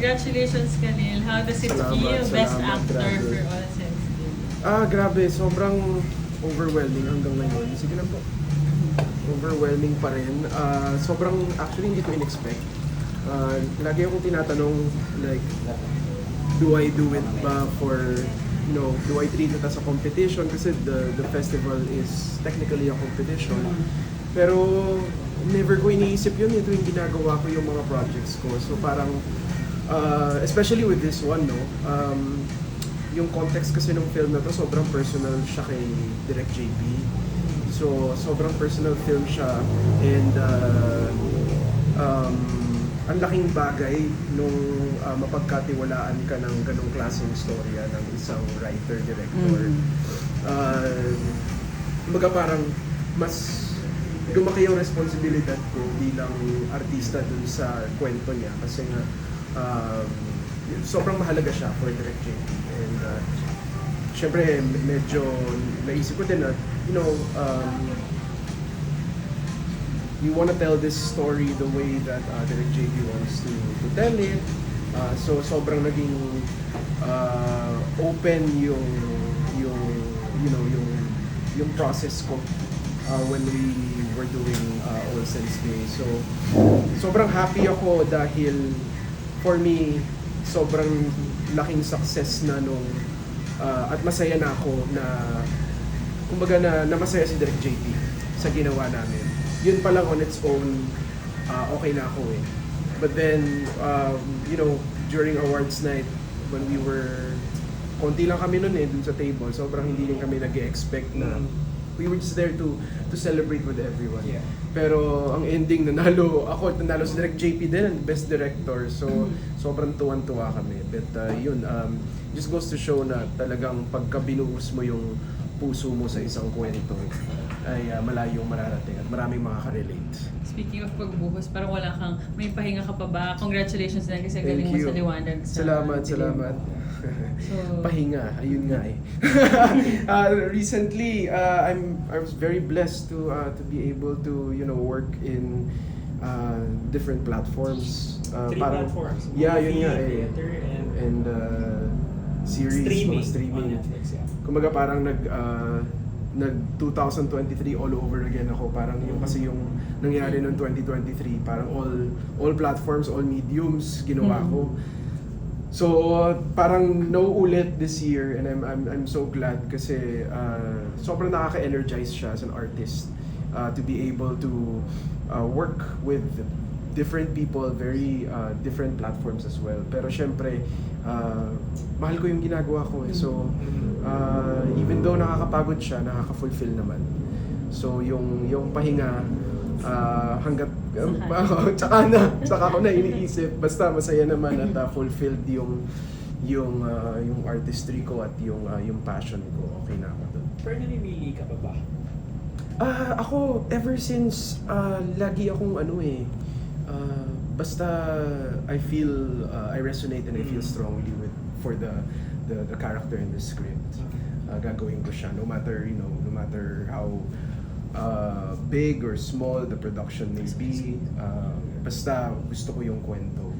Congratulations, Kanil. How does it Salamat, feel? Best salamat, actor grabe. for All Sensitive. Grabe, sobrang overwhelming hanggang ngayon. Sige lang po. Overwhelming pa rin. Sobrang, actually, hindi ko in-expect. Lagi akong tinatanong, like, do I do it ba for, do I treat it as a competition? Kasi the festival is technically a competition. Pero, never ko iniisip yun. Ito yung ginagawa ko yung mga projects ko. So, parang, especially with this one, yung context kasi ng film na to, sobrang personal siya kay Direk JP. So, sobrang personal film siya. And, ang laking bagay nung mapagkatiwalaan ka ng ganong klaseng storya ng isang writer-director. Kumbaga parang mas lumaki yung responsibilidad ko bilang artista dun sa kwento niya. Kasi nga, sobrang mahalaga siya for Direk JP. And syempre, medyo naisip ko din na, we want to tell this story the way that Direk JP wants to tell it. So sobrang naging open yung process ko when we were doing All Sense Day. So sobrang happy ako dahil for me sobrang laking success na nung at masaya na ako na kumbaga na masaya si Direk JP sa ginawa namin. Yun pa lang on its own, okay na ako eh. But then, during awards night, when we were, konti lang kami nun dun sa table, sobrang hindi rin kami nag-expect na we were just there to celebrate with everyone. Yeah. Pero ang ending, nanalo si Direk JP din, ang best director. So, sobrang tuwan-tuwa kami. But just goes to show na talagang pagka binuhos mo yung puso mo sa isang kwento, ay malayong mararating at maraming makaka-relate. Speaking of pagbuhos, parang may pahinga ka pa ba? Congratulations din kasi Thank galing mo you. sa liwanag. Salamat. So, Pahinga, ayun nga eh. Recently, I was very blessed to be able to work in different platforms. Three platforms. Yeah, Movie, yun nga eh. theater, And series, mga streaming. streaming. On Netflix, yeah. Kumbaga parang nag 2023 all over again ako. Parang yung kasi yung nangyari noong 2023, parang all platforms, all mediums ginawa ko. So parang nauulit this year and I'm so glad kasi sobrang nakaka-energize siya as an artist to be able to work with different people, very different platforms as well. Pero syempre, mahal ko yung ginagawa ko eh. So, even though nakakapagod siya, nakaka-fulfill naman. So, yung pahinga, hanggat, tsaka ko na iniisip, basta masaya naman at fulfilled yung artistry ko at yung passion ko, okay na ako doon. Pero namimili ka pa ba? Ako, ever since, lagi akong basta I resonate and I feel strongly for the character in the script. Gagawin ko siya no matter how big or small the production may be. Basta gusto ko yung kwento.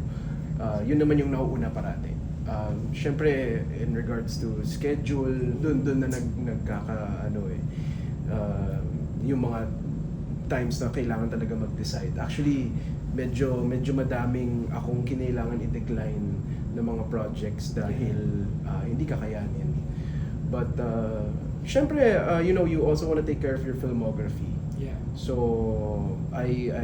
Yun naman yung nauuna parati. Syempre in regards to schedule, dun na yung mga times na kailangan talaga mag-decide. Actually, medyo madaming akong kinailangan i-decline ng mga projects dahil hindi kakayanin. But syempre, you also want to take care of your filmography. Yeah. So I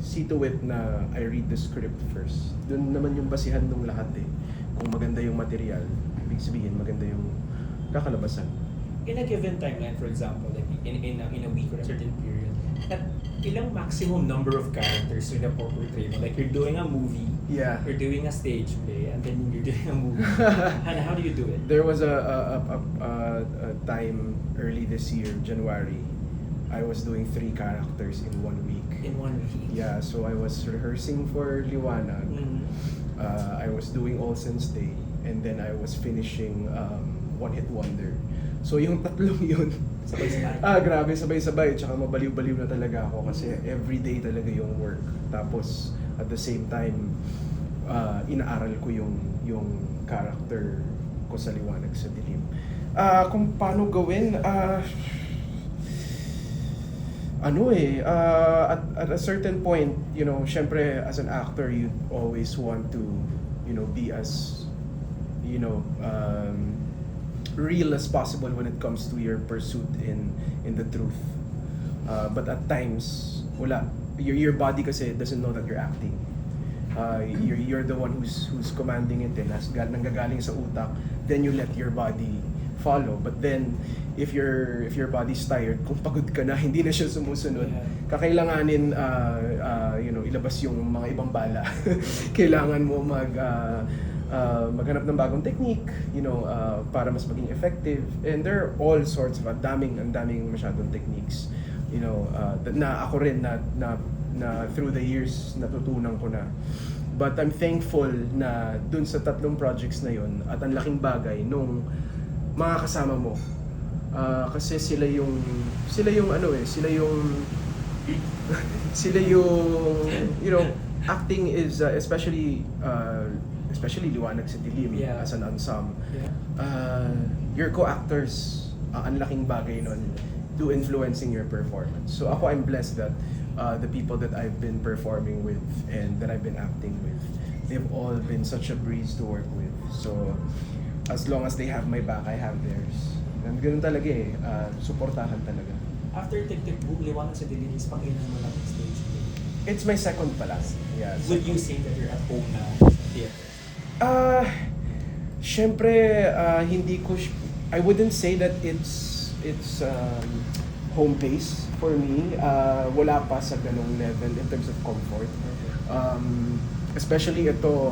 see to it na I read the script first. Doon naman yung basihan ng lahat eh. Kung maganda yung material, ibig sabihin maganda yung kakalabasan. In a given timeline, for example, like in a week or a certain period, at ilang maximum number of characters in a portray mo? Like you're doing a movie, Yeah. you're doing a stage play, and then you're doing a movie. And how do you do it? There was a time early this year, January, I was doing 3 characters in 1 week. In 1 week. Yeah, so I was rehearsing for Liwanag. Mm. I was doing All Sense Day, and then I was finishing One Hit Wonder. So yung tatlong yun, Sabay-sabay. grabe, sabay-sabay. Tsaka mabaliw-baliw na talaga ako kasi everyday talaga yung work. Tapos, at the same time, inaaral ko yung character ko sa Liwanag sa Dilim. Kung paano gawin, at a certain point, you know, syempre as an actor, you always want to, you know, be as, you know, real as possible when it comes to your pursuit in the truth. But at times, wala. Your body kasi doesn't know that you're acting. You're the one who's commanding it, nanggagaling sa utak. Then you let your body follow. But then if your body's tired, kung pagod ka na, hindi na siya sumusunod, kakailanganin you know, ilabas yung mga ibang bala. Kailangan mo maghanap ng bagong technique, you know, para mas maging effective. And there are all sorts of ang daming masyadong techniques, you know, na ako rin na through the years natutunan ko na. But I'm thankful na dun sa 3 projects na yon at ang laking bagay nung mga kasama mo. Kasi sila yung you know, acting is especially Liwanag sa Dilim as an ensemble. Your co-actors, ang laking bagay nun to influencing your performance. So ako, I'm blessed that the people that I've been performing with and that I've been acting with, they've all been such a breeze to work with. So as long as they have my back, I have theirs. And ganun talaga suportahan talaga. After Tick Tick Boom, Liwanag sa Dilim is pang-ilan mo lang stage play. It's my second pala. Yeah. Would you say that you're at home now sa theater? Syempre, I wouldn't say that it's home base for me. Wala pa sa ganong level in terms of comfort. Especially ito,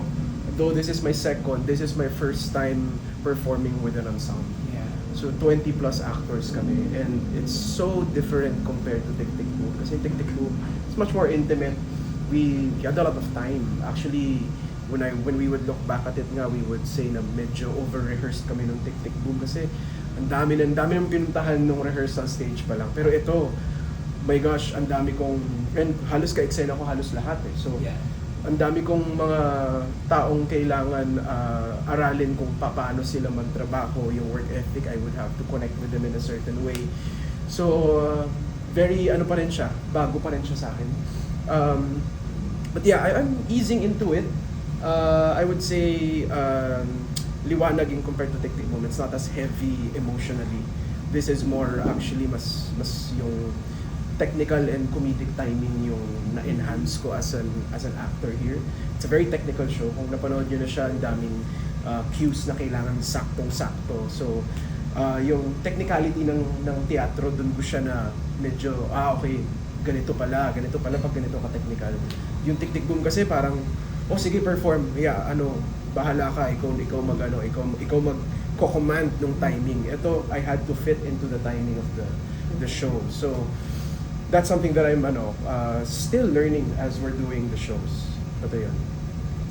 though this is my second, this is my first time performing with an ensemble. Yeah. So 20 plus actors kami, and it's so different compared to Tick Tick Boom. Kasi Tick Tick Boom, it's much more intimate. We had a lot of time. Actually, when we would look back at it nga, we would say na medyo over-rehearsed kami nung Tick Tick Boom kasi ang dami nang pinuntahan nung rehearsal stage pa lang. Pero ito, my gosh, ang dami kong, and halos ka-eksena ko halos lahat eh. So, ang dami kong mga taong kailangan aralin kung paano sila magtrabaho, yung work ethic, I would have to connect with them in a certain way. So, very pa rin siya, bago pa rin siya sa akin. But yeah, I'm easing into it. I would say Liwanag in compared to Tick Tick Boom, it's not as heavy emotionally. This is more actually mas yung technical and comedic timing yung na-enhance ko as an actor here. It's a very technical show. Kung napanood nyo na siya, ang daming cues na kailangan saktong-sakto. So, yung technicality ng teatro, dun ko siya na medyo, okay, ganito pala pag ganito ka-technical. Yung Tick Tick Boom kasi parang, sige, perform. Yeah, bahala ka, ikaw mag-command ng timing. Ito, I had to fit into the timing of the show. So, that's something that I'm still learning as we're doing the shows. But yun.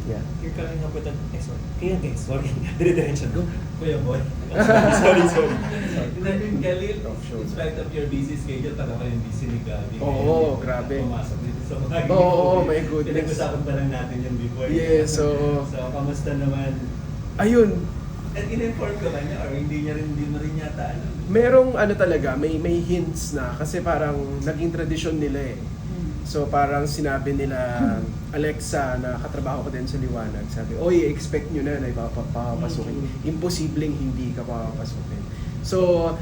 Yeah. You're coming up with sorry. Dire-diretso. Go. Kuya Boy. Sorry. Khalil, in spite of your busy schedule, talaga yung busy ni Gabi. Oo, grabe. Pumasok dito sa mga Oo, my goodness. Pinag-usapan pa lang natin yung before. Yes, so kamusta naman? Ayun. At in-inform ka ba niya or hindi mo rin yata alam? Merong talaga, may hints na kasi parang naging tradisyon nila eh. So parang sinabi nila, Alexa, na katrabaho ko din sa Liwanag, sabi, expect nyo na ipapapasukin. Imposibleng hindi ka papapasukin. So,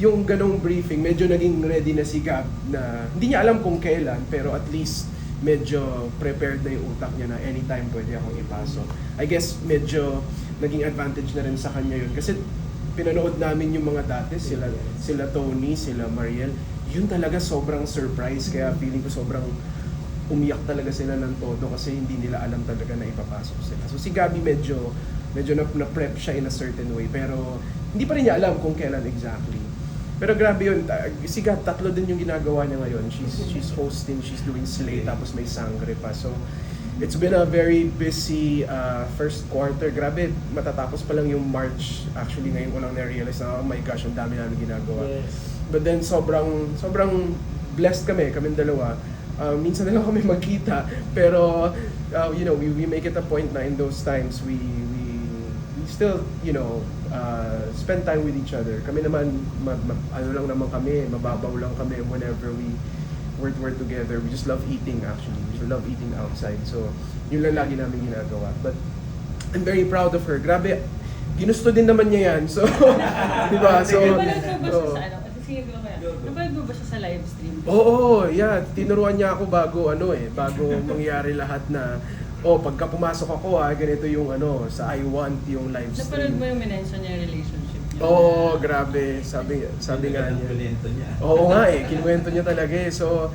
yung ganong briefing, medyo naging ready na si Gab na, hindi niya alam kung kailan, pero at least medyo prepared na yung utak niya na anytime pwede akong ipasok. I guess medyo naging advantage na rin sa kanya yun. Kasi pinanood namin yung mga dati, sila Tony, sila Mariel, yun talaga sobrang surprise, kaya feeling ko sobrang umiyak talaga sila ng todo kasi hindi nila alam talaga na ipapasok sila. So si Gabi medyo na-prep siya in a certain way, pero hindi pa rin niya alam kung kailan exactly. Pero grabe yun, si Gab, 3 din yung ginagawa niya ngayon. She's hosting, she's doing Slay, tapos may Sangre pa. So it's been a very busy first quarter. Grabe, matatapos pa lang yung March. Actually, ngayon ko lang na-realize na, oh my gosh, ang dami namin ginagawa. Yes. But then sobrang blessed kaming dalawa. Minsan na lang kami magkita, pero we make it a point na in those times we still, spend time with each other. Kami naman, ano lang naman kami, mababaw lang kami whenever we're together. We just love eating actually. We love eating outside. So, yun lang lagi namin ginagawa. But, I'm very proud of her. Grabe, ginusto din naman niya yan. So, di ba? So, Napanood mo ba siya oo. sa ano? Sige, go kaya. Napanood mo ba siya sa live stream? Oo, yeah. Tinuruan niya ako bago mangyari lahat na, pagka pumasok ako ganito yung sa I Want yung live Napanood stream. mo yung minention niya yung relationship niya? Oo, grabe. Sabi nga niya. Kulento niya. Oo nga kinuwento niya talaga eh. So,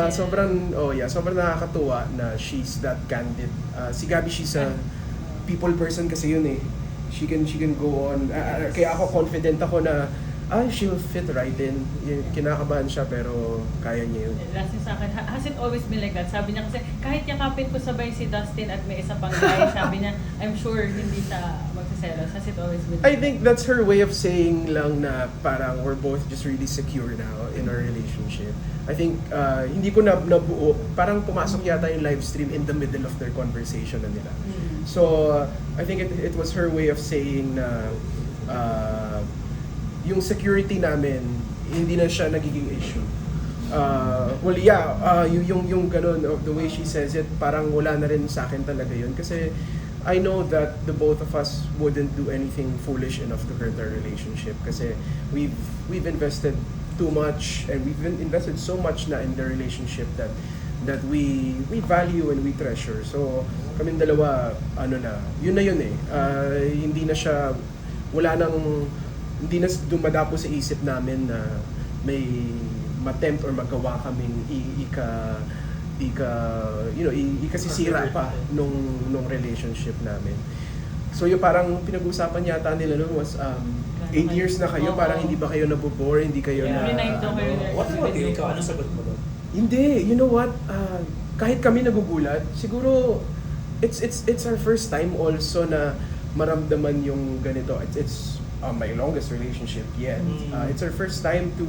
sobrang nakakatuwa na she's that candid. Si Gabby, she's a people person kasi yun eh. She can go on. Kaya ako confident ako na she'll fit right in. Kinakabahan siya pero kaya niya yun. Last yung sa akin, has it always been like that? Sabi niya kasi, kahit yakapin ko sabay si Dustin at may isa pang guy, sabi niya, I'm sure hindi siya magsiselos. Has it always been I think that's her way of saying lang na parang we're both just really secure now in our relationship. I think hindi ko nabuo, parang pumasok yata yung live stream in the middle of their conversation na nila. So I think it was her way of saying na yung security namin hindi na siya nagiging issue. Yung ganun, the way she says it, parang wala na rin sa akin talaga yun. Kasi I know that the both of us wouldn't do anything foolish enough to hurt our relationship. Kasi we've invested too much and we've invested so much na in the relationship that we value and we treasure. So kaming dalawa, yun na yun eh. Hindi na siya, hindi na dumadapo sa isip namin na may matempt or magawa kaming ikasisira pa nung relationship namin. So yung parang pinag-usapan yata nila noon was 8 years na kayo, parang hindi ba kayo nabobore, hindi kayo na... Remind daw kayo na- What about you? Ikaw, anong sagot mo doon? Hindi, you know what? Kahit kami nagugulat, siguro it's our first time also na maramdaman yung ganito. It's my longest relationship yet. It's our first time to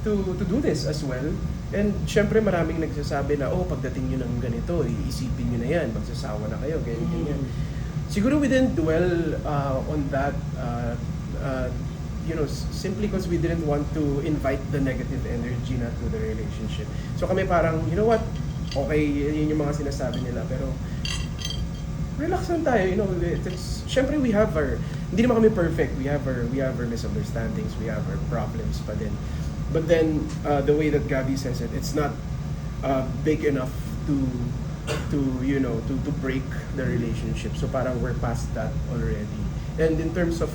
do this as well. And syempre maraming nagsasabi na pagdating nyo ng ganito, iisipin nyo na yan, magsasawa na kayo, ganyan. Siguro we didn't dwell on that simply because we didn't want to invite the negative energy na to the relationship. So kami parang, you know what, okay, yun yung mga sinasabi nila, pero relax lang tayo, syempre we have hindi naman kami perfect, we have our misunderstandings, we have our problems pa din. But then, the way that Gabby says it, it's not big enough to break the relationship. So parang we're past that already. And in terms of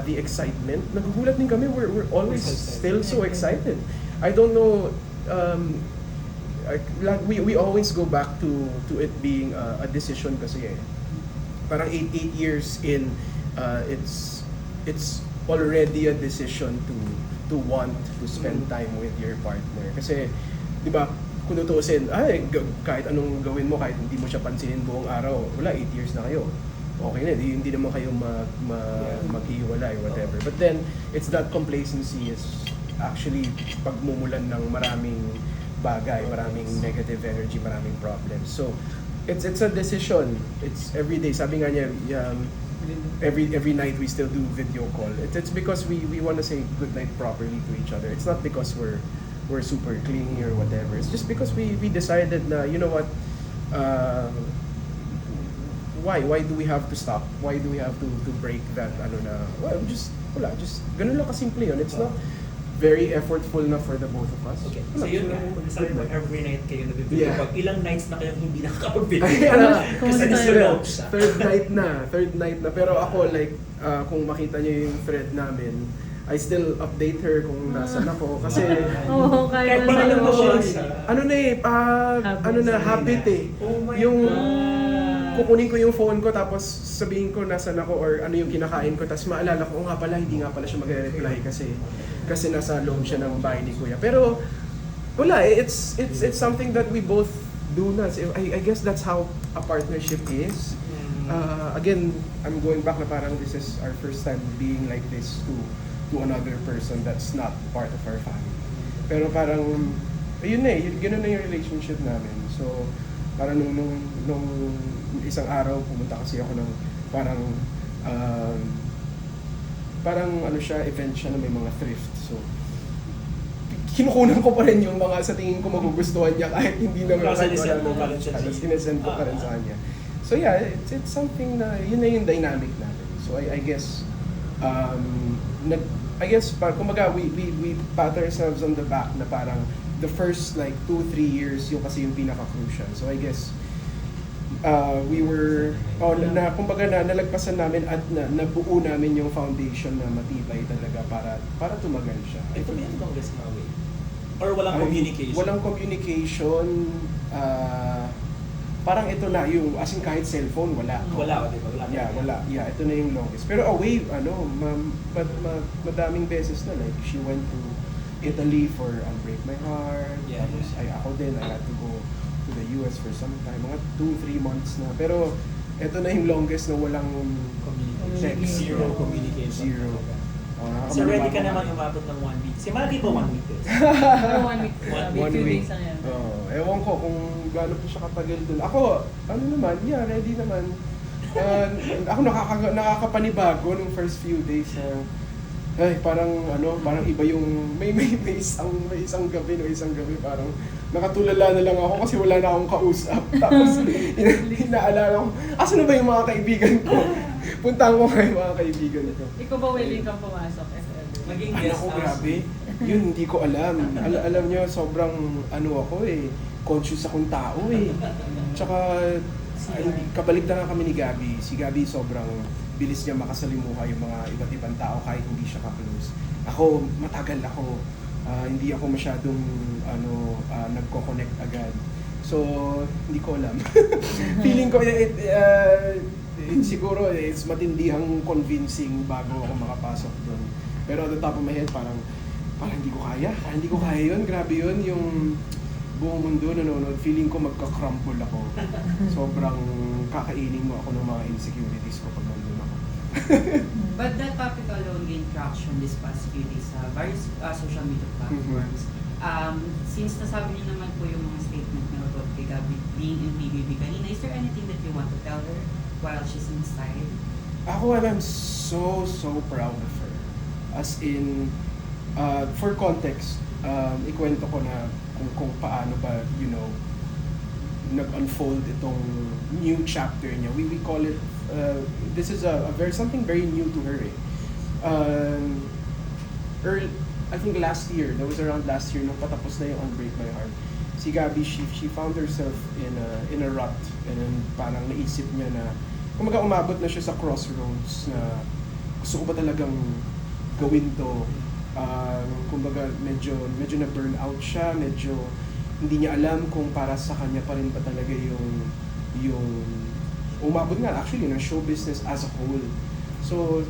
the excitement, nagugulat din kami, we're always still so excited. I don't know, we always go back to it being a decision kasi parang 8 years in, it's already a decision to want to spend time with your partner. Kasi, di ba, kung tutuusin, kahit anong gawin mo, kahit hindi mo siya pansinin buong araw, wala, 8 years na kayo. Okay na, hindi naman kayo maghiwalay, whatever. But then, it's that complacency is actually pagmumulan ng maraming bagay, maraming negative energy, maraming problems. So, it's a decision. It's every day. Sabi nga niya, every night we still do video call. It's because we want to say good night properly to each other. It's not because we're super clingy or whatever. It's just because we decided na, you know what, why do we have to stop? Why do we have to break that just ganun lang kasimple yun. It's not very effortful na for the both of us. Okay, so yun nga, sabi mo, every night kayo nag-video. Yeah. Pag ilang nights na kayong hindi nakakapag-video. Kasi nasunog siya. third night na. Pero ako, kung makita niyo yung thread namin, I still update her kung nasan ako. Kasi, kaya Kahit na alam mo sa'yo. siya, habit eh. Oh my Yung, God. kukunin ko yung phone ko, tapos sabihin ko nasan ako or ano yung kinakain ko, tapos maalala ko, nga pala, hindi nga pala siya magre-reply kasi nasa loob siya ng bahay ni Kuya. Pero, wala, it's something that we both do na. I guess that's how a partnership is. Again, I'm going back na parang this is our first time being like this to another person that's not part of our family. Pero parang, ayun na ganun na yung relationship namin. So, Parang nung isang araw, pumunta kasi ako ng parang, parang ano siya, event siya na may mga thrift. So, kinukunan ko pa rin yung mga sa tingin ko magugustuhan niya kahit hindi naman Kasi sinesend mo pa rin siya. Tapos sinesend ko pa rin sa kanya. So yeah, it's something na yun na yung dynamic natin. So I guess I guess kumbaga we pat ourselves on the back na parang the first like 2-3 years yung kasi yung pinaka-crucial. So I guess we were kumbaga nalagpasan namin at nabuo namin yung foundation na matibay talaga para tumagal siya. Ito ba yung longest na way? Or walang communication? Walang communication. Parang ito na yung, as in kahit cellphone, wala. Wala, di ba? Wala. Yeah, ito na yung longest. Pero away, madaming beses na. Like, she went to Italy for Unbreak My Heart. Yeah, Tapos, ako din, I had to go to the US for some time. Mga 2-3 months na. Pero, ito na yung longest na walang text. Zero communication. Zero. So ready ka naman umabot ng 1 week. Si Madi ba 1 week din? Pero 1 week, One few week. days lang yan. Ewan ko kung gaano po siya katagal dun. Ako, ano naman, ready naman. Ako nakakapanibago nung first few days. Parang iba yung may isang gabi parang nakatulala na lang ako kasi wala na akong kausap. Tapos inaalala ko, asan na ba yung mga kaibigan ko? Puntahan ko nga yung mga kaibigan ko. Ikaw ba willing kang pumasok as ever? Maging Ay, guest ako, house. grabe. Yun, hindi ko alam. Alam nyo, sobrang ako conscious akong tao Tsaka, kabalik na nga kami ni Gabby. Si Gabby sobrang bilis niya makasalimuha yung mga iba't ibang tao kahit hindi siya ka-close. Ako, matagal ako. Hindi ako masyadong nagko-connect agad. So, hindi ko alam. Feeling ko, siguro it's matindihang convincing bago ako makapasok doon. Pero at the top of my head, parang hindi ko kaya. Hindi ko kaya yun. Grabe yun. Yung buong mundo nanonood, feeling ko magka-crumple ako. Sobrang kakainin mo ako ng mga insecurities ko pag nandun ako. But that topic alone gained traction this past few days sa various social media platforms. Since nasabi niyo naman po yung mga statement niyo about kay Gabby being in PBB kanina, is there anything that you want to tell her while she's inside? Ako, I'm so proud of her. As in, for context, ikwento ko na kung paano ba, nag-unfold itong new chapter niya. We call it, this is something very new to her. I think last year, that was around last year, nung patapos na yung Unbreak My Heart, si Gabby, she found herself in a rut, and then parang naisip niya na, kumaga umabot na siya sa crossroads na gusto ko ba talagang gawin to. Kumbaga medyo na burn out siya, medyo hindi niya alam kung para sa kanya pa rin ba talaga yung umabot nga actually ng show business as a whole. So,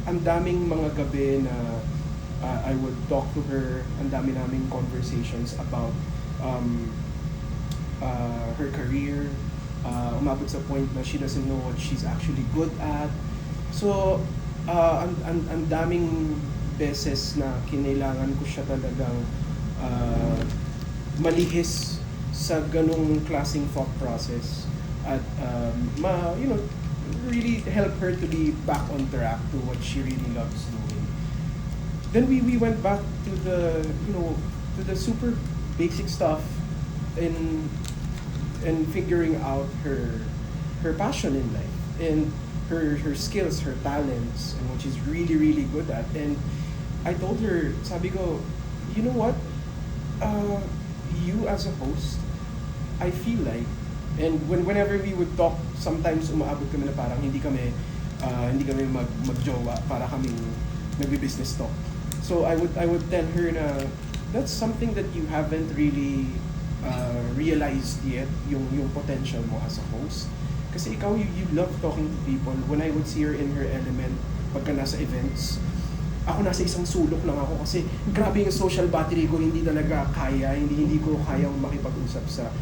ang daming mga gabi na I would talk to her, ang dami naming conversations about her career. Umabot sa point na she doesn't know what she's actually good at. So, ang daming beses na kinailangan ko siya talagang malihis sa ganung klaseng thought process at really help her to be back on track to what she really loves doing. Then we went back to the super basic stuff and figuring out her passion in life and her skills, her talents, and what she's really, really good at. And I told her, sabi ko, you know what? You as a host, I feel like, and whenever we would talk, sometimes umaabot kami na parang hindi kami magjowa para kaming nagbi-business talk. So I would tell her na that's something that you haven't really realized yet, yung potential mo as a host. Kasi ikaw, you love talking to people. When I would see her in her element, pagka nasa events, ako nasa isang sulok lang ako kasi grabe yung social battery ko, hindi talaga kaya, hindi ko kayang makipag-usap sa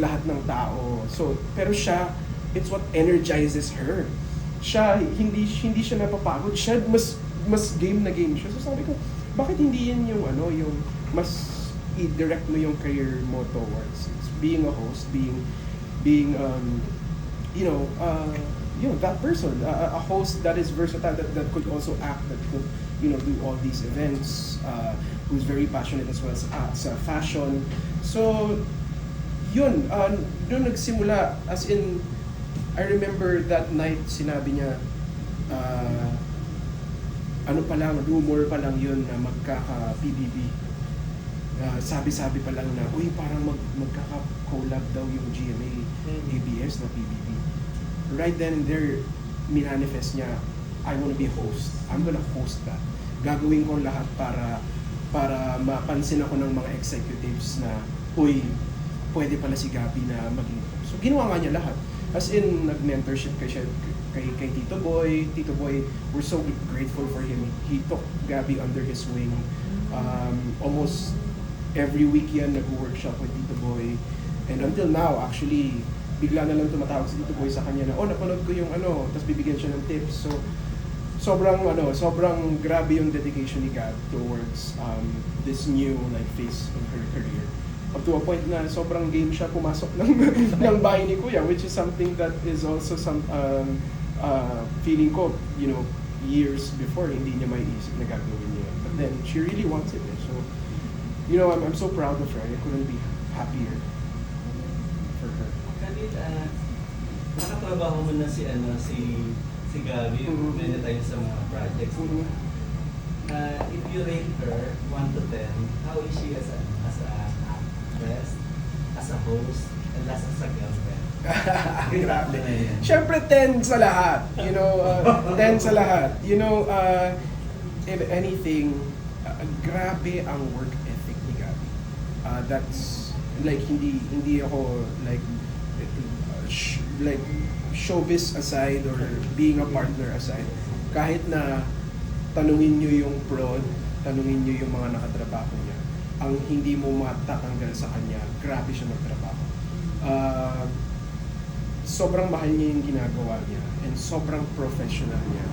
lahat ng tao. So, pero siya, it's what energizes her. Siya, hindi siya napapagod. Siya, mas game na game siya. So sabi ko, bakit hindi yan yung mas i-direct mo yung career mo towards? being a host, being that person, a host that is versatile, that could also act, that could do all these events, who's very passionate as well sa fashion. So yun, doon nagsimula, as in, I remember that night, sinabi niya, rumor pa lang yun na magkaka-PBB. Sabi-sabi pa lang na, uy, parang magkaka-collab daw yung GMA, ABS na PBB. Right then and there, minanifest niya, I wanna be a host. I'm gonna host that. Gagawin ko lahat para mapansin ako ng mga executives na, uy, pwede pala si Gabby na maging host. So ginawa nga niya lahat. As in, nag-mentorship kay Tito Boy. Tito Boy, we're so grateful for him. He took Gabby under his wing. Almost every week yan nag-workshop with Tito Boy. And until now, actually, bigla na lang tumatawag si Tito Boy sa kanya na, napanood ko yung tapos bibigyan siya ng tips. So, sobrang grabe yung dedication ni Gab towards this new phase of her career. Up to a point na sobrang game siya pumasok ng bahay ni Kuya, which is something that is also feeling ko, years before, hindi niya maiisip na gagawin niya. But then, she really wants it. So, I'm so proud of her. I couldn't be happier for her. Khalil, nakatrabaho mo na si Gabby, many times sa mga projects. If you rate her 1 to 10, how is she as a actress, as a host, and as a girlfriend? Grabe. Siyempre, 10 sa lahat. 10 sa lahat. If anything, grabe ang work ethic ni Gabby. That's, hindi ako, showbiz aside or being a partner aside. Kahit na tanungin nyo yung prod, tanungin nyo yung mga nakatrabaho niya, ang hindi mo matatanggal sa kanya, grabe siya magtrabaho. Sobrang mahal niya yung ginagawa niya and sobrang professional niya,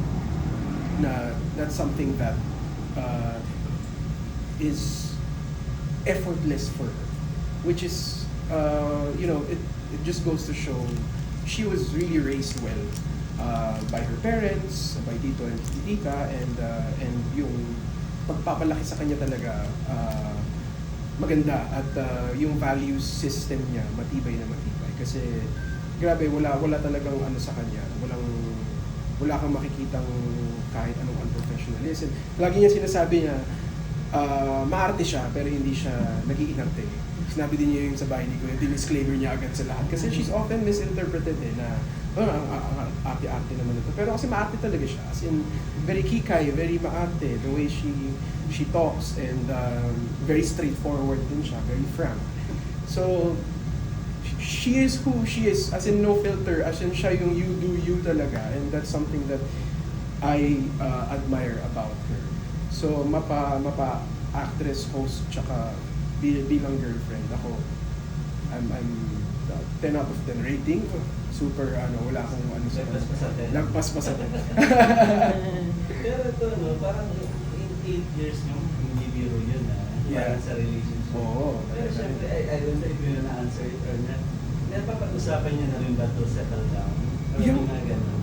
na that's something that is effortless for her, which is it just goes to show she was really raised well by her parents, by Tito and Tita, and yung pagpapalaki sa kanya talaga maganda, at yung values system niya matibay na matibay, kasi grabe, wala talagang sa kanya, wala kang makikitang kahit anong unprofessionalism. Lagi niya sinasabi niya, maarte siya pero hindi siya nag-iinarte. Sinabi din niya yung sa bahay ni Kuya, disclaimer niya agad sa lahat, kasi she's often misinterpreted na ang arte-arte naman ito. Pero kasi maarte talaga siya, as in very kikay, very maarte, the way she talks, and very straightforward din siya, very frank. So she is who she is, as in no filter, as in siya yung you do you talaga, and that's something that I admire about her. So mapa actress, host, tsaka bilang girlfriend, ako I'm 10 out of 10 rating. Super wala akong sa lagpas pa sa 10. Pero ito parang in 8 years yung hindi biro yun parang sa relationship. Oo. Pero syempre, I don't know if yun na-answer it or not. Napapag-usapan niya na rin ba to settle down? Or mga gano'n?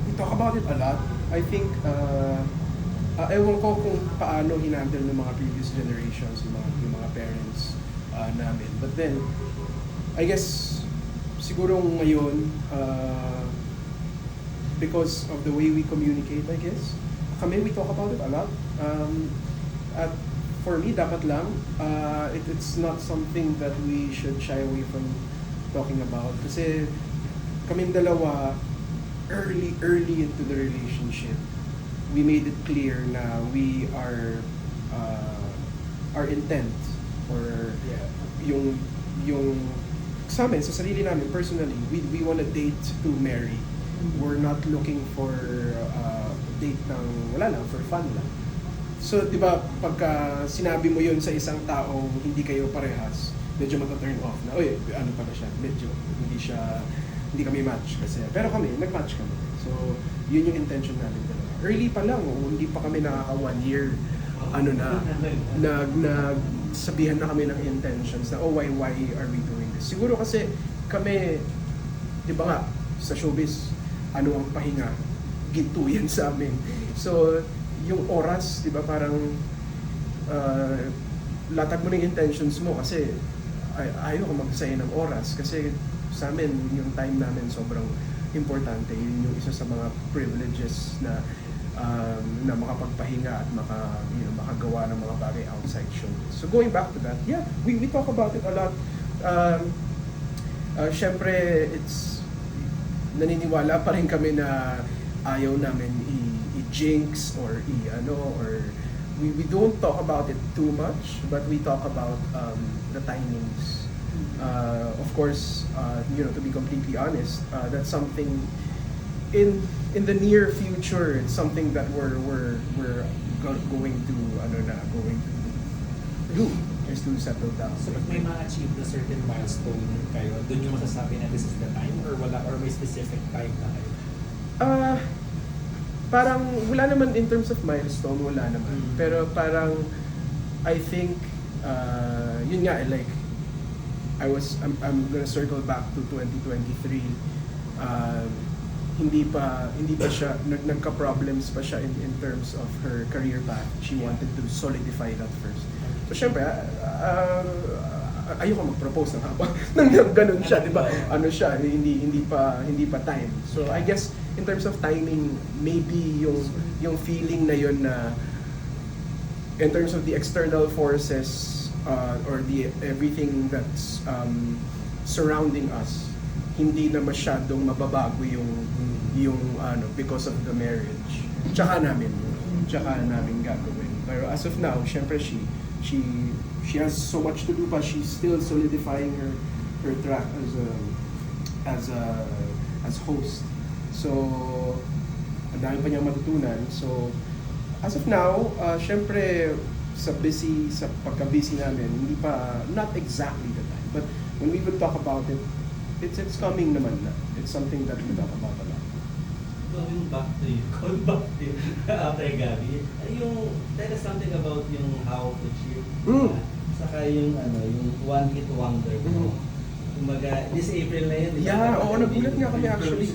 We talk about it a lot. I think ewan ko kung paano hinandle ng mga previous generations, yung mga parents namin. But then, I guess, siguro ngayon, because of the way we communicate, I guess, we talk about it a lot. At for me, dapat lang, it's not something that we should shy away from talking about. Kasi kaming dalawa, early into the relationship, we made it clear na we are our intent, or yung sa amin, sa sarili namin personally, we wanna date to marry. We're not looking for date ng wala lang, for fun lang. So, di ba, pagka sinabi mo yun sa isang taong hindi kayo parehas, medyo mata-turn off na, oy, ano pala siya, medyo hindi kami match kasi. Pero kami, nag-match kami. So, yun yung intention namin talaga. Early pa lang, hindi pa kami nakaka 1 year, nagsabihan na kami ng intentions na, why are we doing this Siguro kasi kami, di ba nga, sa showbiz, ano ang pahinga? Ginto yan sa amin. So, yung oras, di ba, parang latag mo ng intentions mo kasi ayaw ko magsayang ng oras kasi sa amin, yung time namin sobrang importante. Yun yung isa sa mga privileges na makapagpahinga at makagawa ng mga bagay outside show. So going back to that, yeah, we talk about it a lot. Syempre, naniniwala pa rin kami na ayaw namin i-jinx or we don't talk about it too much, but we talk about the timings. Of course, to be completely honest, that's something in the near future. It's something that we're going to do, is to settle down. So if may ma-achieve na certain milestone kayo, dun yung masasabi na this is the time or wala, or may specific time na kayo? Parang wala naman in terms of milestone, wala naman. Pero parang I think yun nga, like I'm gonna circle back to 2023. Hindi pa siya nagka-problems pa siya in terms of her career path. She wanted to solidify that first. So syempre, ayoko mag-propose ng habang nang ganun siya, 'di ba? Ano siya, hindi pa time. So I guess in terms of timing, maybe yung feeling na yun na in terms of the external forces or the everything that's surrounding us, hindi na masyadong mababago yung because of the marriage. Tsaka namin gagawin. Pero as of now, syempre she has so much to do pa. She's still solidifying her track as host. So, ang dami pa niyang matutunan. So, as of now, syempre sa pagka-busy namin, hindi pa, not exactly the time. But when we would talk about it, it's coming naman na. It's something that we talk about a lot. Going back to you, after Gabby, tell us something about yung How to Cheat. Saka yung one hit wonder mo. Kumbaga, this April na yun. Yeah, nagulat nga kami actually.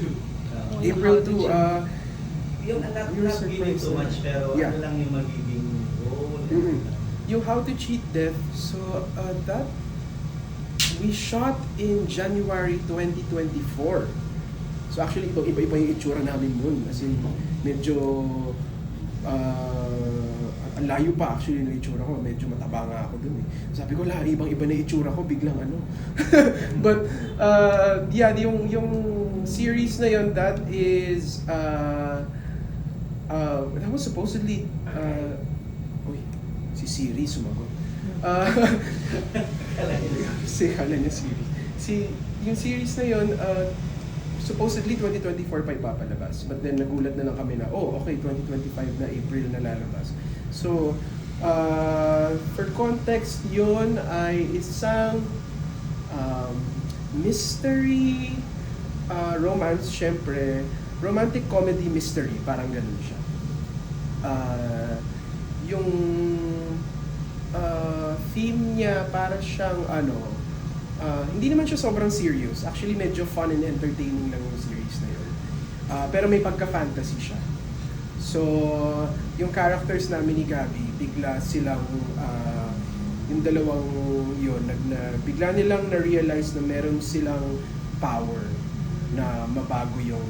April 2, yung not giving too much, pero yeah. ano lang yung magiging role. Yung How to Cheat Death, so that we shot in January 2024. So actually, iba-iba yung itsura namin nun. Kasi medyo ang layo pa actually ng itsura ko. Medyo mataba nga ako dun eh. Sabi ko, ibang-iba na itsura ko, biglang ano. But yeah, yung series na yun, that is that was supposedly si Siri sumagot. Kala niya Siri. Yung series na yun, supposedly 2024 pa ipapalabas. But then nagulat na lang kami na, okay, 2025 na, April na lalabas. So, for context, yun ay isang mystery, romance, syempre, romantic comedy mystery, parang ganun siya. Yung theme niya para siyang hindi naman siya sobrang serious. Actually, medyo fun and entertaining lang yung series na yun. Pero may pagka-fantasy siya. So, yung characters namin ni Gabby, bigla silang, yung dalawang yun, bigla nilang na-realize na meron silang power na mabago yung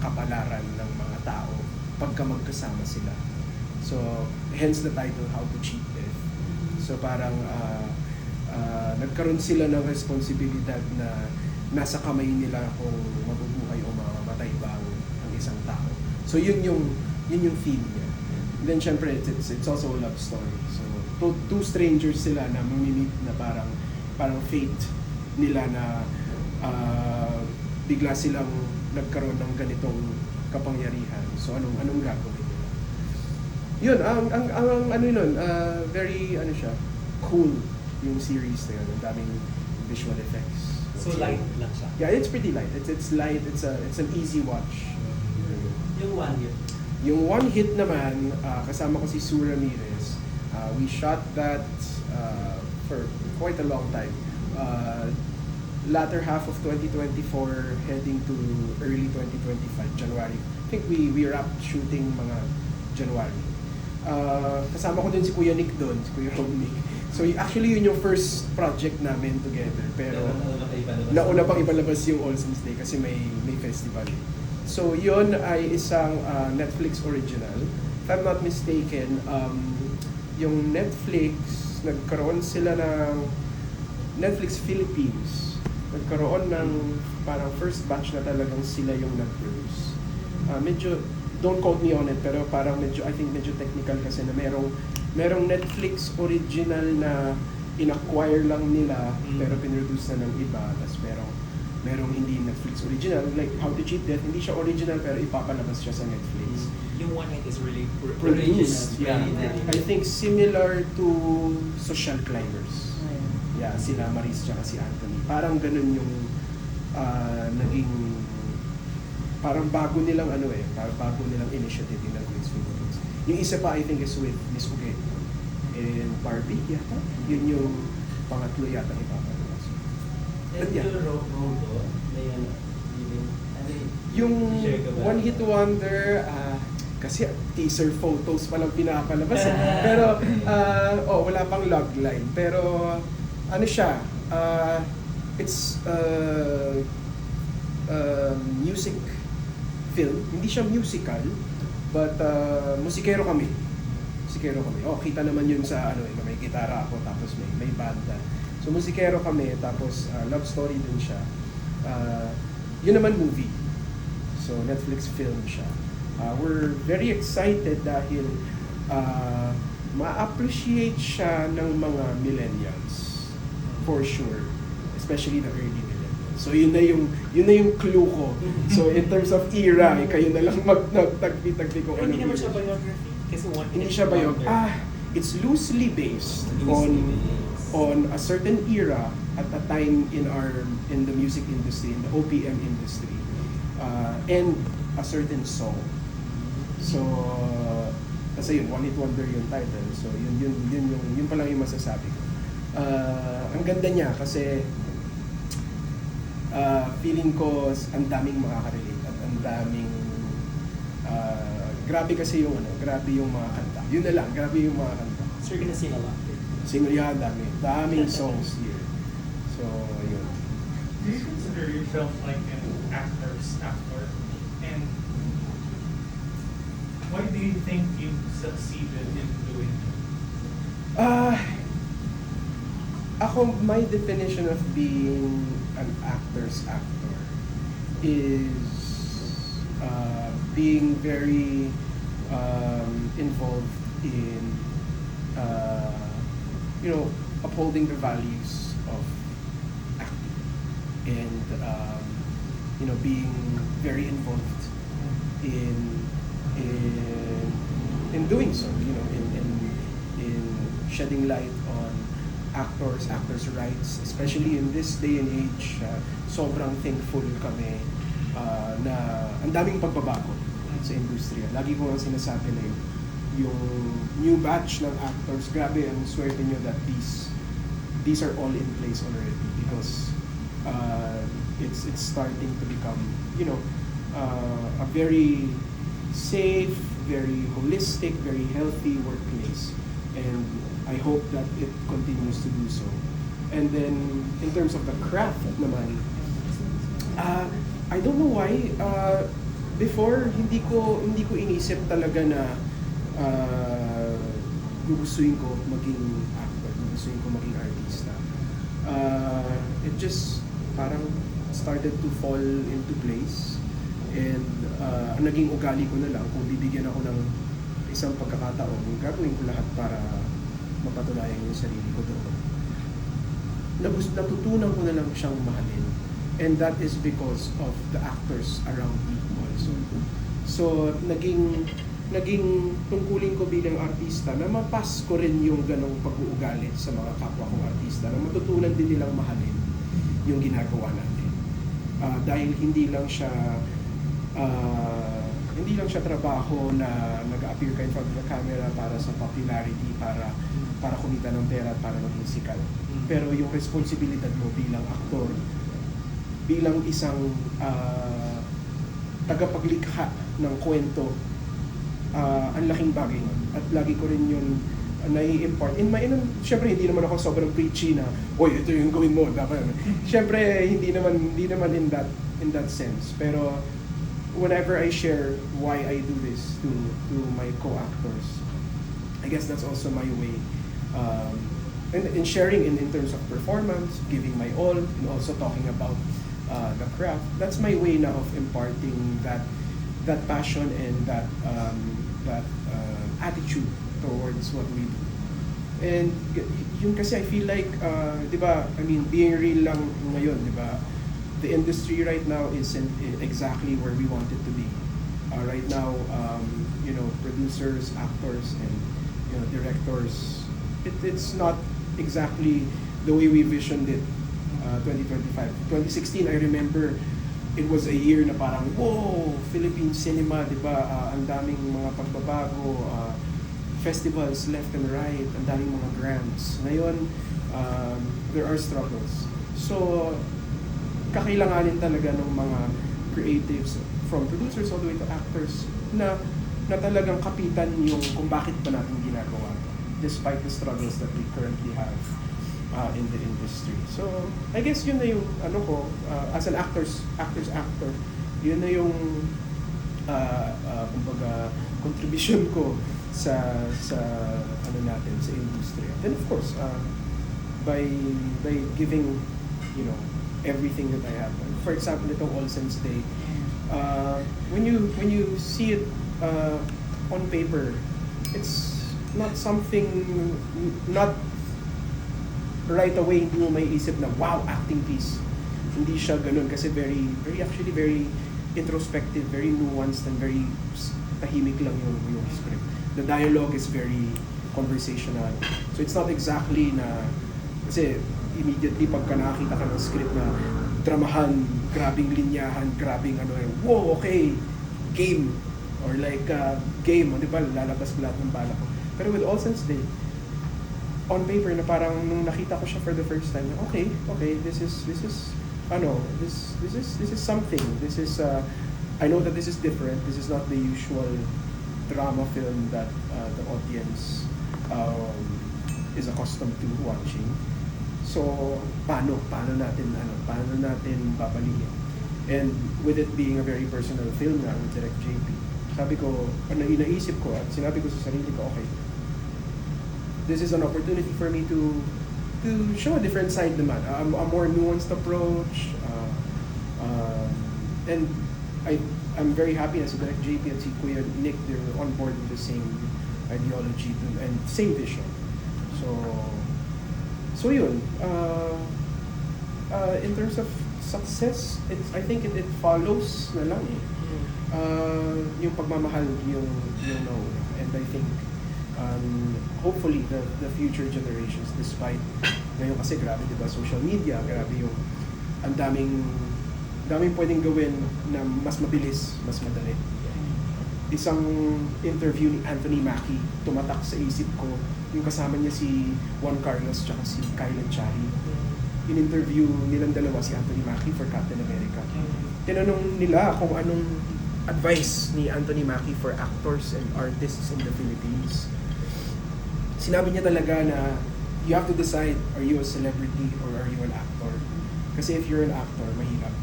kapalaran ng mga tao pagka magkasama sila. So, hence the title, How to Cheat Death. So, parang nagkaroon sila ng responsibilidad na nasa kamay nila kung mabubuhay o mamamatay ba ang isang tao. So, yun yung theme niya. And then, syempre, it's also a love story. So, two strangers sila na mamimit na parang fate nila na bigla silang nagkaroon ng ganitong kapangyarihan. So, anong gagawin nila? Yun, very, siya, cool yung series na yun. Ang daming visual effects. So light lang siya? Yeah, it's pretty light. It's light, it's an easy watch. Yung one hit. Yung one hit naman, kasama ko si Sue Ramirez. We shot that for quite a long time. latter half of 2024 heading to early 2025, January. I think we wrapped shooting mga January. Kasama ko din si Kuya Nick doon, si Kuya Rob Nick. So actually yun yung first project namin together. Pero nauna pang ipalabas yung All Saints Day kasi may festival. So yun ay isang Netflix original. If I'm not mistaken, yung Netflix, nagkaroon sila ng Netflix Philippines. Nagkaroon ng parang first batch na talagang sila yung nag-produce. Medyo, don't quote me on it, pero parang medyo, I think medyo technical kasi na merong Netflix original na in-acquire lang nila pero pinroduce na ng iba. Tapos merong hindi Netflix original, like How to Cheat Death, hindi siya original pero ipapalabas siya sa Netflix. Yung one is really Produced, yeah. Original. I think similar to Social Climbers. Yeah, sila Maris tsaka si Anthony. Parang ganun yung naging parang bago nilang parang bago nilang initiative yung Netflix Philippines. Yung isa pa I think is with Miss Uge and Barbie yata. Yun yung pangatlo yata ipapalabas. And Yeah. yung Robo, Yung One Hit Wonder, kasi teaser photos pa lang pinapalabas. Pero, wala pang logline. Pero, ano siya, it's music film. Hindi siya musical, but musikero kami. Kita naman yun sa may gitara ako, tapos may banda. So, musikero kami, tapos love story din siya. Yun naman movie. So, Netflix film siya. We're very excited dahil ma-appreciate siya ng mga millennials. For sure. Especially the early millennials. So, yun na yung clue ko. So, in terms of era, kayo na lang magtagpi-tagpi kung ano. Hindi naman siya biography. Kasi Hindi siya biography. It's loosely based on a certain era at a time in the music industry, in the OPM industry, and a certain song. So, kasi yun, One Hit Wonder yung title. So, yun pa lang yung masasabi ko. Ang ganda niya kasi feeling ko ang daming makaka-relate at ang daming grabe kasi grabe yung mga kanta. Yun na lang, grabe yung mga kanta. So you're gonna sing a lot. Singlihan, daming songs here. So, yun. Do you consider yourself like an actor? And why do you think you succeeded in doing it? Ako, my definition of being an actor's actor is being very involved in upholding the values of acting and being very involved in doing so, in shedding light on actors' rights, especially in this day and age. Sobrang thankful kami na ang daming pagbabago sa industriya. Lagi ko ang sinasabi na yung new batch ng actors, grabe ang swerte nyo that these are all in place already because it's starting to become a very safe, very holistic, very healthy workplace, and I hope that it continues to do so. And then in terms of the craft naman, I don't know why before hindi ko inisip talaga na gugustuhin ko maging actor, gugustuhin ko maging artista. It just parang started to fall into place, and ang naging ugali ko na lang, kung bibigyan ako ng isang pagkakataon, gagawin ko lahat para mapatunayan yung sarili ko doon. Natutunan ko na lang siyang mahalin, and that is because of the actors around me also. So naging tungkulin ko bilang artista na mapas ko rin yung ganong pag-uugali sa mga kapwa kong artista, na matutunan din nilang mahalin yung ginagawa natin. Dahil hindi lang siya trabaho na nag-appear ka in front of the camera para sa popularity, para kumita ng pera at para maging sikat. Pero yung responsibilidad mo bilang aktor bilang isang tagapaglikha ng kwento, ang laking bagay nun. At lagi ko rin yun nai-impart. Siyempre, hindi naman ako sobrang preachy na, oy, ito yung gawin mo, dapat. Siyempre, hindi naman in that sense. Pero, whenever I share why I do this to my co-actors, I guess that's also my way. In sharing in terms of performance, giving my all, and also talking about the craft. That's my way now of imparting that passion and that attitude towards what we do. And yun kasi I feel like, di ba, I mean, being real lang ngayon, di ba? The industry right now isn't exactly where we want it to be. Right now, producers, actors, and directors, it's not exactly the way we visioned it. 2025. 2016, I remember it was a year na parang, whoa, Philippine cinema, di ba? Ang daming mga pagbabago, festivals left and right, ang daming mga grants. Ngayon, there are struggles. So, kakailanganin talaga ng mga creatives, from producers all the way to actors, na talagang kapitan yung kung bakit ba natin ginagawa despite the struggles that we currently have in the industry. So, I guess yun na yung as an actor, yun na yung kumbaga contribution ko sa natin sa industry. And of course, by giving everything that I have. For example, itong All Saints Day, when you see it on paper, it's not something, not right away hindi mo may isip na wow, acting piece. Hindi siya ganun kasi very introspective, very nuanced, and very tahimik lang yung script. The dialogue is very conversational. So it's not exactly na, kasi immediately pagka nakakita ka ng script na dramahan, grabing linyahan, grabing wow, okay, game. Or like, game, di ba, lalabas lahat ng bala ko. Pero with All Saints Day, on paper na parang nung nakita ko siya for the first time, okay, this is something. This is I know that this is different. This is not the usual drama film that the audience is accustomed to watching. So paano natin babalikin? And with it being a very personal film na with Direct JP, sabi ko, inaisip ko at sinabi ko sa sarili ko, okay, this is an opportunity for me to show a different side naman, a more nuanced approach, and I'm very happy na si Direct JP at si Kuya Nick, they're on board with the same ideology and same vision. So yun, in terms of success, I think it follows na lang yung pagmamahal yung nauna. And I think hopefully the future generations, despite ngayon kasi grabe, diba, social media, grabe yung ang daming pwedeng gawin na mas mabilis, mas madali. Isang interview ni Anthony Mackie, tumatak sa isip ko, yung kasama niya si Juan Carlos tsaka si Kyle Chahi. In-interview nilang dalawa si Anthony Mackie for Captain America. Tinanong nila kung anong advice ni Anthony Mackie for actors and artists in the Philippines. Sinabi niya talaga na you have to decide, are you a celebrity or are you an actor? Kasi if you're an actor, mahirap.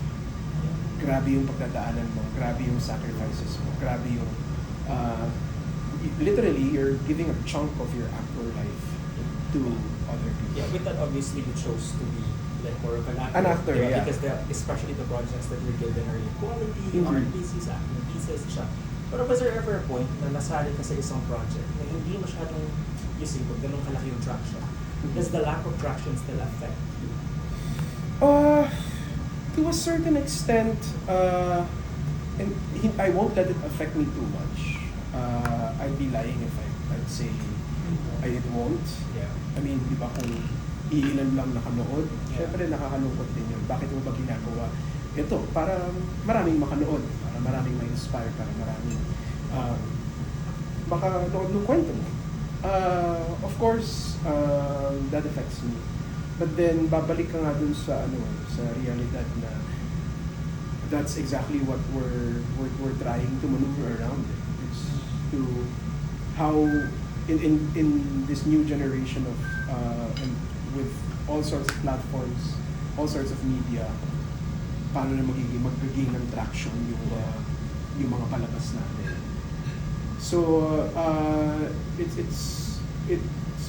Grabe yung pagdadaanan mo, grabe yung sacrifices mo, grabe yung literally you're giving a chunk of your actor life to other people. Yeah, with that obviously you chose to be like more of an actor. An actor, yeah. Because especially the projects that you're given are quality, art pieces, acting pieces, siya. Pero was there ever a point na nasali ka sa isang project na hindi masyadong usable, ganun kalaki yung traction? Does the lack of traction still affect you? To a certain extent, and I won't let it affect me too much. I'd be lying if I'd say it won't. Yeah. I mean, di ba kung iilan lang nakanood, Yeah. syempre nakakalungkot din yun. Bakit mo ba ginagawa ito? Para maraming makanood, para maraming ma-inspire, para maraming makanood ng kwento mo. Of course, that affects me. But then, babalik ka nga dun sa realidad na that's exactly what we're trying to maneuver around. It's to how in this new generation of and with all sorts of platforms, all sorts of media, paano na mag-gain ng traction yung mga palabas natin. So it's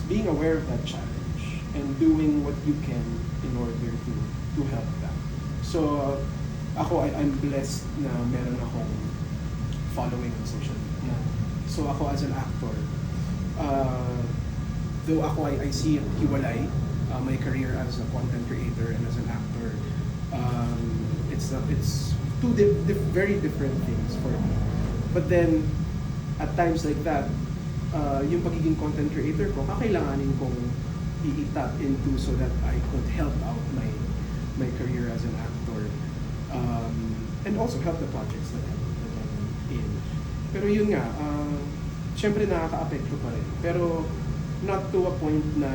being aware of that challenge and doing what you can in order to help that. So I'm blessed na meron akong following on social media. So ako as an actor, though I see it hiwalay, my career as a content creator and as an actor, it's two very different things for me. But then at times like that, yung pagiging content creator ko, kakailanganin kong i-tap into so that I could help out my career as an actor, and also help the projects that I'm in. Pero yun nga, syempre nakaka-apekto pa rin. Pero not to a point na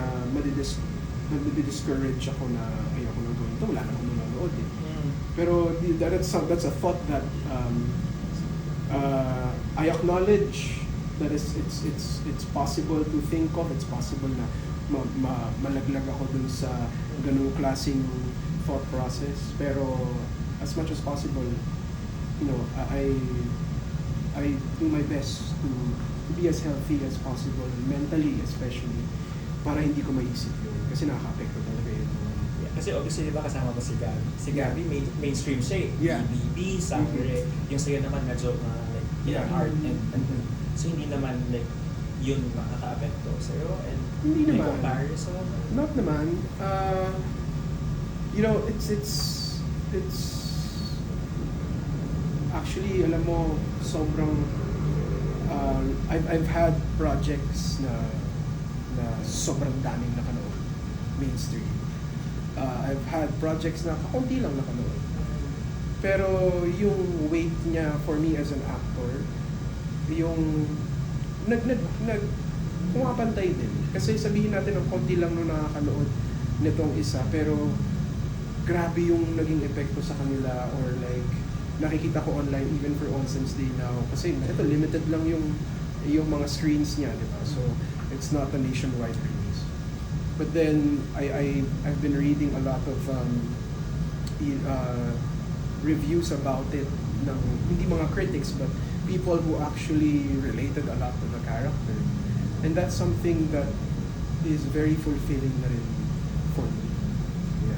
discourage ako na ayoko nang gawin ito, wala na akong manonood eh. Pero that's a thought that I acknowledge that it's possible to think of, it's possible na malaglag ako dun sa ganung klaseng thought process. Pero as much as possible, you know, I do my best to be as healthy as possible, mentally especially, para hindi ko maisip yun. Kasi nakaka-apekto talaga yun. Yeah, kasi obviously, di ba kasama mo si Gabi? Si Gabi, mainstream siya eh. Yeah. BBB, Sangre. Yung sa'yo naman medyo like, Yeah. art and so hindi naman like yun makaka-apekto sa'yo and Hindi may naman. comparison. Not naman. You know, it's actually, alam mo, sobrang I've had projects na sobrang daming nakanood, mainstream. I've had projects na kaunti lang nakanood. Pero yung weight niya for me as an actor, yung pumapantay din. Kasi sabihin natin ang konti lang nung nakakanood nitong isa, pero grabe yung naging epekto sa kanila, or like nakikita ko online even for All Saints Day now, kasi ito limited lang yung mga screens niya, di ba? So it's not a nationwide release. But then I've been reading a lot of reviews about it ng hindi mga critics but people who actually related a lot to the character. And that's something that is very fulfilling na rin for me. Yeah.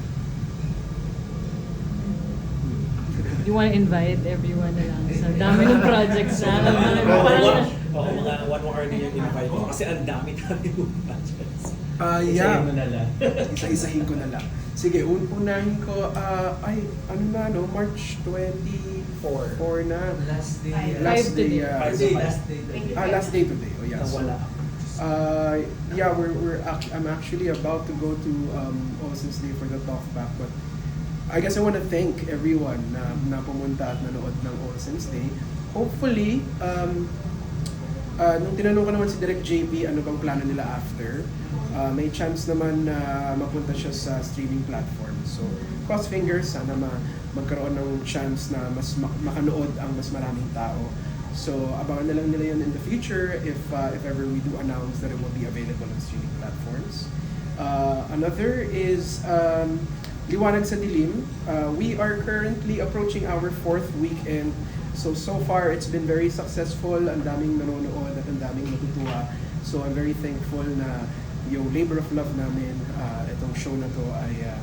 You want to invite everyone na lang sa dami ng projects na. Mga one more din yung invite ko kasi ang dami yung projects. Yeah. Isahin mo na lang. Isa-isahin ko na lang. Sige, unahin ko, March 24 na. Last day. Last day, yeah. Last day. Last day today. Oh, yes. Nawala. Yeah, I'm actually about to go to All Saints Day for the talk back, but I guess I want to thank everyone na pumunta at nanood ng All Saints Day. Hopefully, nung tinanong ko naman si Direk JP ano bang plano nila after, may chance naman na mapunta siya sa streaming platform. So, cross fingers, sana magkaroon ng chance na mas makanood ang mas maraming tao. So, abangan na lang nila yun in the future if ever we do announce that it will be available on streaming platforms. Another is Liwanag sa Dilim. We are currently approaching our 4th weekend. So far, it's been very successful. Ang daming nanonood at ang daming natutuwa. So I'm very thankful na yung labor of love namin, itong show na to ay,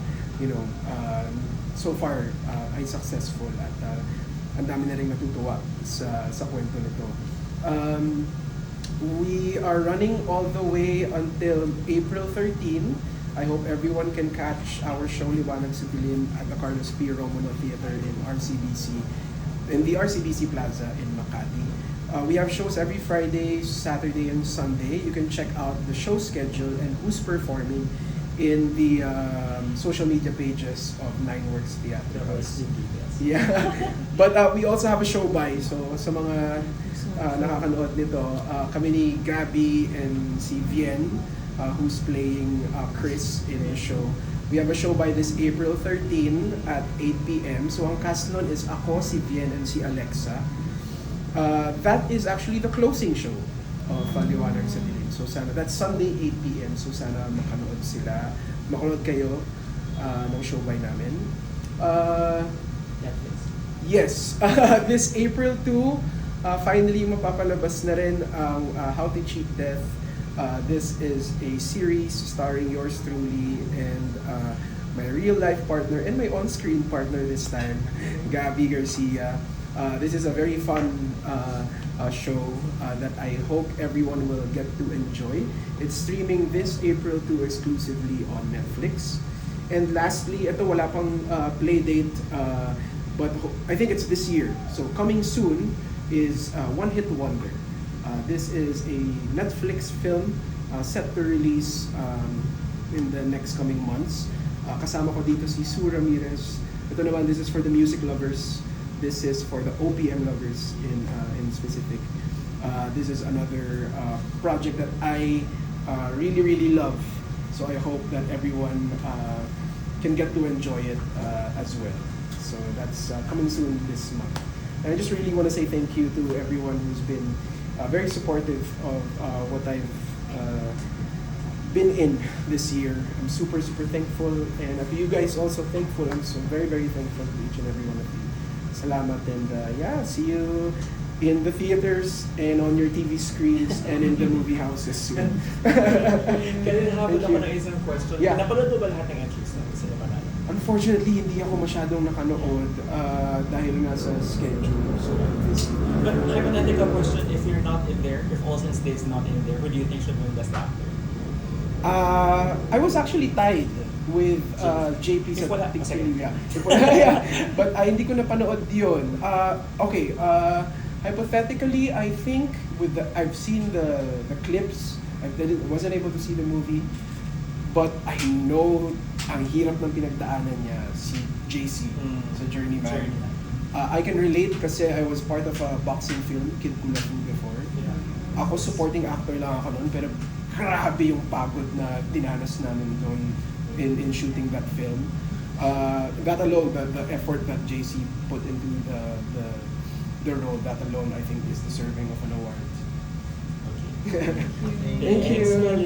so far ay successful at ang dami na rin natutuwa sa kwento nito. We are running all the way until April 13. I hope everyone can catch our show Liwanag sa Dilim at the Carlos P. Romulo Theater in the RCBC Plaza in Makati. We have shows every Friday, Saturday, and Sunday. You can check out the show schedule and who's performing in the social media pages of Nineworks Theatricals. Yeah. But we also have a show by. So sa mga nakakanood nito, kami ni Gabby and si Vien, who's playing Chris in the show. We have a show by this April 13 at 8 p.m. So ang cast nun is ako, si Bien, and si Alexa. That is actually the closing show of Liwanag sa Dilim. So sana, that's Sunday 8 p.m. So sana makanood kayo ng show by namin. Netflix. Yes, this April 2, finally mapapalabas na rin ang How to Cheat Death. This is a series starring yours truly and my real life partner and my on-screen partner this time, Gabby Garcia. This is a very fun show that I hope everyone will get to enjoy. It's streaming this April 2 exclusively on Netflix. And lastly, ito wala pang play date, but I think it's this year. So coming soon is One Hit Wonder. This is a Netflix film set to release in the next coming months. Kasama ko dito si Sue Ramirez. Ito naman, this is for the music lovers. This is for the OPM lovers in specific. This is another project that I really love. So I hope that everyone can get to enjoy it as well. So that's coming soon this month. And I just really want to say thank you to everyone who's been very supportive of what I've been in this year. I'm super thankful, and to you guys also thankful. I'm so very thankful to each and every one of you. Salamat, and yeah, see you in the theaters and on your TV screens and in the movie houses soon. Kaya nahabol Thank ako you. ng isang question. Yeah. Napanood mo ba lahat ng entries na sila pa natin? Unfortunately, hindi ako masyadong nakanood dahil nga sa schedule. So busy. But hypothetical question, if you're not in there, if Olsen's Day is not in there, who do you think should win Best Actor? I was actually tied with JP If sa wala, Tigsilya. sige. If wala, yeah. But hindi ko napanood yun. Okay, hypothetically, I think I've seen the clips. Wasn't able to see the movie. But I know ang hirap ng pinagdaanan niya, si JC, sa Journeyman. I can relate kasi I was part of a boxing film, Kid Kula 2 before. Yeah. Ako supporting actor lang ako noon, pero grabe yung pagod na dinanas namin doon in shooting that film. That alone, the effort that JC put into the role, that alone I think is deserving of an award. Okay. Thank you.